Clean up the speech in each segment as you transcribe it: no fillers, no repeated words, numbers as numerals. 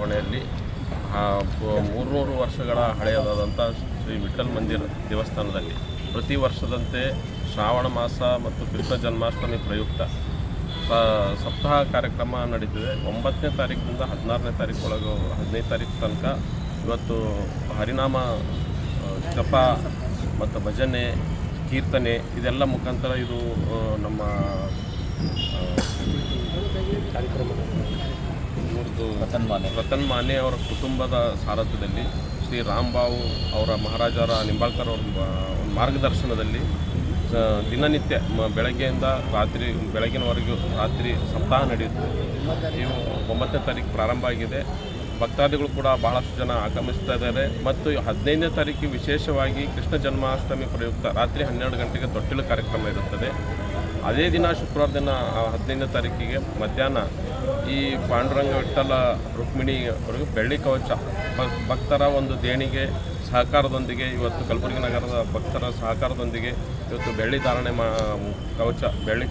ಬಡಾವಣೆಯಲ್ಲಿ 300 ವರ್ಷಗಳ ಹಳೆಯದಾದಂಥ ಶ್ರೀ ವಿಠ್ಠಲ್ ಮಂದಿರ ದೇವಸ್ಥಾನದಲ್ಲಿ ಪ್ರತಿ ವರ್ಷದಂತೆ ಶ್ರಾವಣ ಮಾಸ ಮತ್ತು ಕೃಷ್ಣ ಜನ್ಮಾಷ್ಟಮಿ ಪ್ರಯುಕ್ತ ಸಪ್ತಾಹ ಕಾರ್ಯಕ್ರಮ ನಡೀತಿದೆ. 9ನೇ ತಾರೀಕಿನಿಂದ 16ನೇ ತಾರೀಕು ಒಳಗೆ 15ನೇ ತಾರೀಕು ತನಕ ಇವತ್ತು ಹರಿನಾಮ ಜಪ ಮತ್ತು ಭಜನೆ ಕೀರ್ತನೆ ಇದೆಲ್ಲ ಮುಖಾಂತರ ಇದು ನಮ್ಮ ರತನ್ ಮಾನೆ ಅವರ ಕುಟುಂಬದ ಸಾರಥ್ಯದಲ್ಲಿ ಶ್ರೀ ರಾಮ್ಬಾವು ಅವರ ಮಹಾರಾಜರ ನಿಂಬಾಳ್ಕರ್ ಅವರ ಮಾರ್ಗದರ್ಶನದಲ್ಲಿ ದಿನನಿತ್ಯ ಬೆಳಗ್ಗೆಯಿಂದ ಬೆಳಗಿನವರೆಗೂ ರಾತ್ರಿ ಸಪ್ತಾಹ ನಡೆಯುತ್ತದೆ. ಇವು 9ನೇ ತಾರೀಕು ಪ್ರಾರಂಭ ಆಗಿದೆ. ಭಕ್ತಾದಿಗಳು ಕೂಡ ಬಹಳಷ್ಟು ಜನ ಆಗಮಿಸ್ತಾ ಇದ್ದಾರೆ. ಮತ್ತು 15ನೇ ತಾರೀಕಿಗೆ ವಿಶೇಷವಾಗಿ ಕೃಷ್ಣ ಜನ್ಮಾಷ್ಟಮಿ ಪ್ರಯುಕ್ತ ರಾತ್ರಿ 12 ಗಂಟೆಗೆ ತೊಟ್ಟಿಲು ಕಾರ್ಯಕ್ರಮ ಇರುತ್ತದೆ. ಅದೇ ದಿನ ಶುಕ್ರವಾರ ದಿನ 15ನೇ ತಾರೀಕಿಗೆ ಮಧ್ಯಾಹ್ನ ಈ ಪಾಂಡುರಂಗ ವಿಠ್ಠಲ ರುಕ್ಮಿಣಿವರೆಗೂ ಬೆಳ್ಳಿ ಕವಚ ಭಕ್ತರ ಒಂದು ದೇಣಿಗೆ ಸಹಕಾರದೊಂದಿಗೆ ಇವತ್ತು ಕಲಬುರಗಿ ನಗರದ ಭಕ್ತರ ಸಹಕಾರದೊಂದಿಗೆ ಇವತ್ತು ಬೆಳ್ಳಿ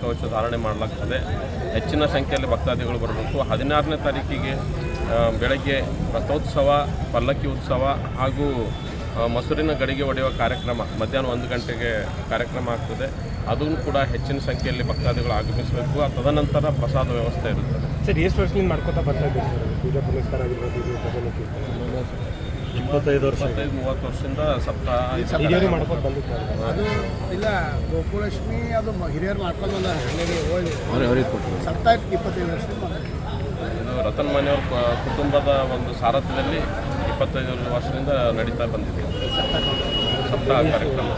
ಕವಚ ಧಾರಣೆ ಮಾಡಲಾಗ್ತದೆ. ಹೆಚ್ಚಿನ ಸಂಖ್ಯೆಯಲ್ಲಿ ಭಕ್ತಾದಿಗಳು ಬರಬೇಕು. 16ನೇ ತಾರೀಕಿಗೆ ಬೆಳಗ್ಗೆ ರಥೋತ್ಸವ, ಪಲ್ಲಕ್ಕಿ ಉತ್ಸವ ಹಾಗೂ ಮೊಸರಿನ ಗಡಿಗೆ ಹೊಡೆಯುವ ಕಾರ್ಯಕ್ರಮ ಮಧ್ಯಾಹ್ನ 1 ಗಂಟೆಗೆ ಕಾರ್ಯಕ್ರಮ ಆಗ್ತದೆ. ಅದನ್ನು ಕೂಡ ಹೆಚ್ಚಿನ ಸಂಖ್ಯೆಯಲ್ಲಿ ಭಕ್ತಾದಿಗಳು ಆಗಮಿಸಬೇಕು. ತದನಂತರ ಪ್ರಸಾದ ವ್ಯವಸ್ಥೆ ಇರುತ್ತದೆ. ಸರ್, ಎಷ್ಟು ವರ್ಷದಿಂದ ಮಾಡ್ಕೋತಾ ಬರ್ತಾ ಇದ್ದೀವಿ ಸರ್ ಪೂಜಾ ಪುನಸ್ಕಾರ ಆಗಿರ್ಬೋದು? 25-30 ವರ್ಷದಿಂದ ಸಪ್ತಾಹ ಹಿರಿಯರು ಮಾಡ್ಕೊಂಡು ಬಂದಿದ್ದಾರೆ. ಅದು ಇಲ್ಲ, ಗೋಕುಲಕ್ಷ್ಮಿ ಅದು ಹಿರಿಯರು ಮಾಡ್ಕೊಂಡು ಬಂದ ಸಪ್ತಾಹ 25 ವರ್ಷದಿಂದ ಇದು ರತನ್ ಮನೆಯವ್ರ ಕುಟುಂಬದ ಒಂದು ಸಾರಥ್ಯದಲ್ಲಿ 25 ವರ್ಷದಿಂದ ನಡೀತಾ ಬಂದಿದೆ ಸಪ್ತಾಹ ಕಾರ್ಯಕ್ರಮ.